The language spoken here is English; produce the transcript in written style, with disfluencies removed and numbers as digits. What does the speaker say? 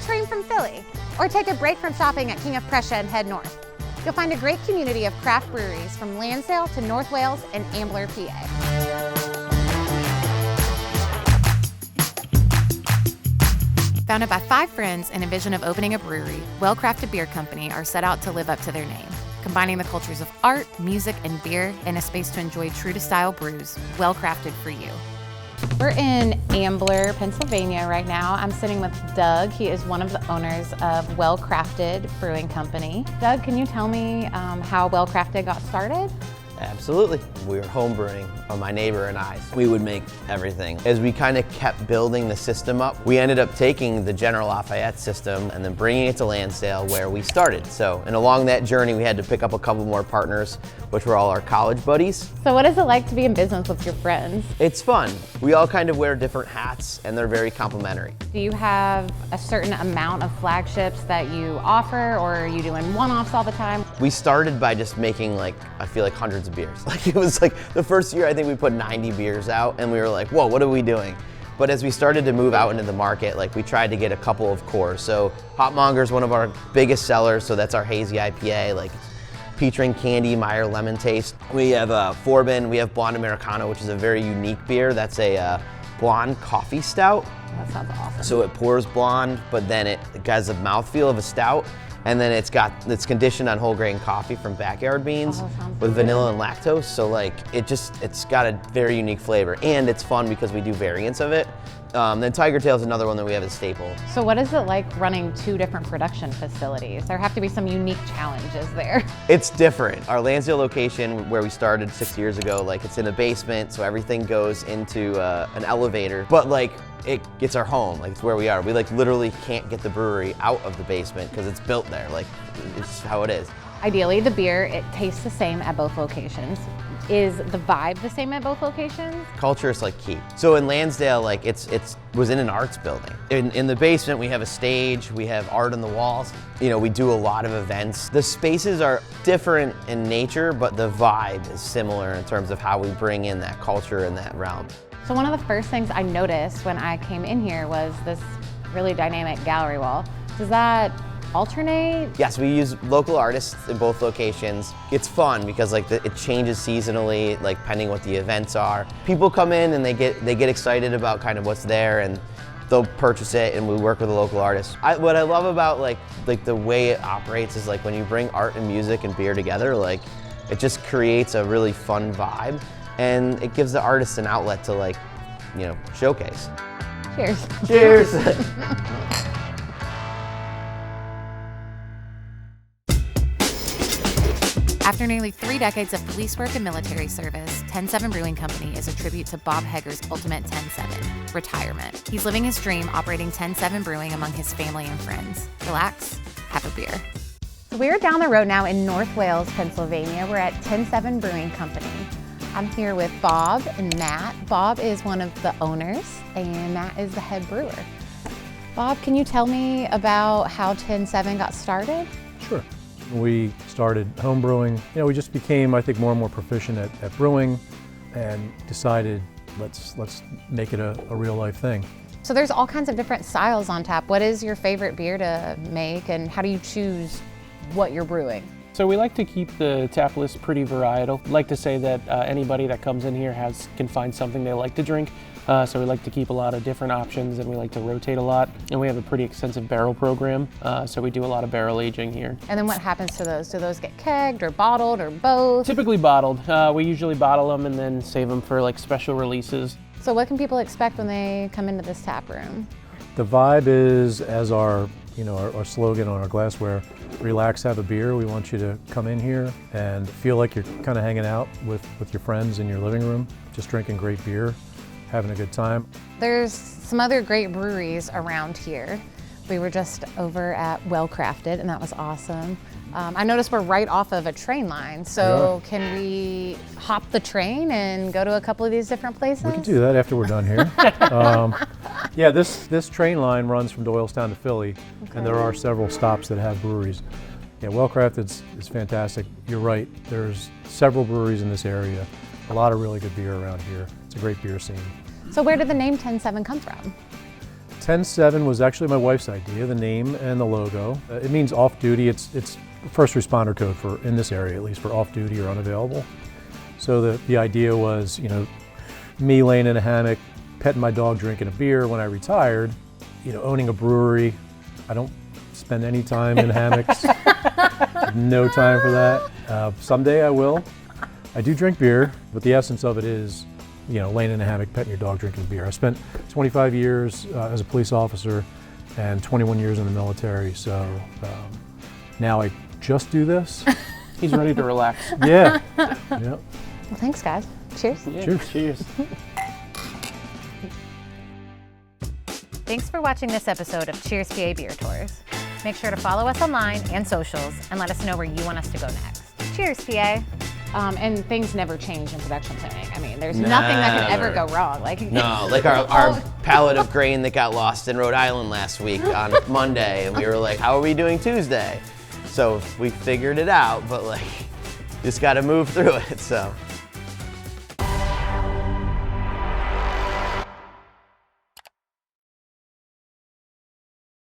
train from Philly, or take a break from shopping at King of Prussia and head north. You'll find a great community of craft breweries from Lansdale to North Wales and Ambler, PA. Founded by 5 friends and a vision of opening a brewery, Well Crafted Beer Company are set out to live up to their name, combining the cultures of art, music, and beer in a space to enjoy true-to-style brews, well crafted for you. We're in Ambler, Pennsylvania right now. I'm sitting with Doug. He is one of the owners of Well Crafted Brewing Company. Doug, can you tell me how Well Crafted got started? Absolutely. We were home brewing, my neighbor and I. We would make everything. As we kind of kept building the system up, we ended up taking the General Lafayette system and then bringing it to Lansdale where we started. And along that journey, we had to pick up a couple more partners, which were all our college buddies. So what is it like to be in business with your friends? It's fun. We all kind of wear different hats and they're very complementary. Do you have a certain amount of flagships that you offer, or are you doing one-offs all the time? We started by just making I feel like hundreds of beers. It was like the first year I think we put 90 beers out and we were like, whoa, what are we doing? But as we started to move out into the market, we tried to get a couple of cores. So Hopmonger is one of our biggest sellers, so that's our hazy IPA, featuring candy, Meyer lemon taste. We have Forbin, we have Blonde Americano, which is a very unique beer. That's a blonde coffee stout. That sounds awesome. So it pours blonde, but then it has a mouthfeel of a stout. And then it's conditioned on whole grain coffee from backyard beans with vanilla and lactose. So it's got a very unique flavor, and it's fun because we do variants of it. Then Tiger Tail is another one that we have as staple. So what is it like running 2 different production facilities? There have to be some unique challenges there. It's different. Our Lansdale location, where we started 6 years ago, it's in a basement, so everything goes into an elevator. But it's our home, it's where we are. We literally can't get the brewery out of the basement because it's built there. It's how it is. Ideally, the beer, it tastes the same at both locations. Is the vibe the same at both locations? Culture is key. So in Lansdale, it was in an arts building. In the basement, we have a stage, we have art on the walls. We do a lot of events. The spaces are different in nature, but the vibe is similar in terms of how we bring in that culture in that realm. So one of the first things I noticed when I came in here was this really dynamic gallery wall. Does that alternate? Yes, we use local artists in both locations. It's fun because it changes seasonally, pending what the events are. People come in and they get excited about kind of what's there, and they'll purchase it, and we work with a local artist. What I love about the way it operates is when you bring art and music and beer together, it just creates a really fun vibe, and it gives the artists an outlet to showcase. Cheers. Cheers. After nearly 3 decades of police work and military service, Ten7 Brewing Company is a tribute to Bob Heger's ultimate Ten7, retirement. He's living his dream operating Ten7 Brewing among his family and friends. Relax, have a beer. So we're down the road now in North Wales, Pennsylvania. We're at Ten7 Brewing Company. I'm here with Bob and Matt. Bob is one of the owners and Matt is the head brewer. Bob, can you tell me about how Ten7 got started? Sure. We started home brewing. We just became, I think, more and more proficient at brewing and decided let's make it a real life thing. So there's all kinds of different styles on tap. What is your favorite beer to make, and how do you choose what you're brewing? So we like to keep the tap list pretty varietal. I like to say that anybody that comes in here can find something they like to drink. So we like to keep a lot of different options, and we like to rotate a lot. And we have a pretty extensive barrel program, so we do a lot of barrel aging here. And then what happens to those? Do those get kegged or bottled or both? Typically bottled. We usually bottle them and then save them for special releases. So what can people expect when they come into this tap room? The vibe is, as our slogan on our glassware, relax, have a beer. We want you to come in here and feel like you're kind of hanging out with your friends in your living room, just drinking great beer, having a good time. There's some other great breweries around here. We were just over at Well Crafted, and that was awesome. I noticed we're right off of a train line, so can we hop the train and go to a couple of these different places? We can do that after we're done here. Yeah, this train line runs from Doylestown to Philly, and there are several stops that have breweries. Yeah, Well Crafted is fantastic. You're right, there's several breweries in this area. A lot of really good beer around here. It's a great beer scene. So where did the name Ten7 come from? Ten7 was actually my wife's idea, the name and the logo. It means off-duty. It's first responder code for, in this area at least, for off-duty or unavailable. So the idea was, you know, me laying in a hammock, petting my dog, drinking a beer when I retired, you know, owning a brewery. I don't spend any time in hammocks. No time for that. Someday I will. I do drink beer, but the essence of it is, you know, laying in a hammock, petting your dog, drinking beer. I spent 25 years as a police officer and 21 years in the military, so now I just do this. He's ready to relax. Yeah. Yep. Well, thanks, guys. Cheers. Yeah, Cheers. Cheers. Thanks for watching this episode of Cheers PA Beer Tours. Make sure to follow us online and socials and let us know where you want us to go next. Cheers, PA. And things never change in production planning. I mean, there's nothing that could ever go wrong. Like No, like our pallet of grain that got lost in Rhode Island last week on Monday, and we were like, how are we doing Tuesday? So we figured it out, but like, just got to move through it, so.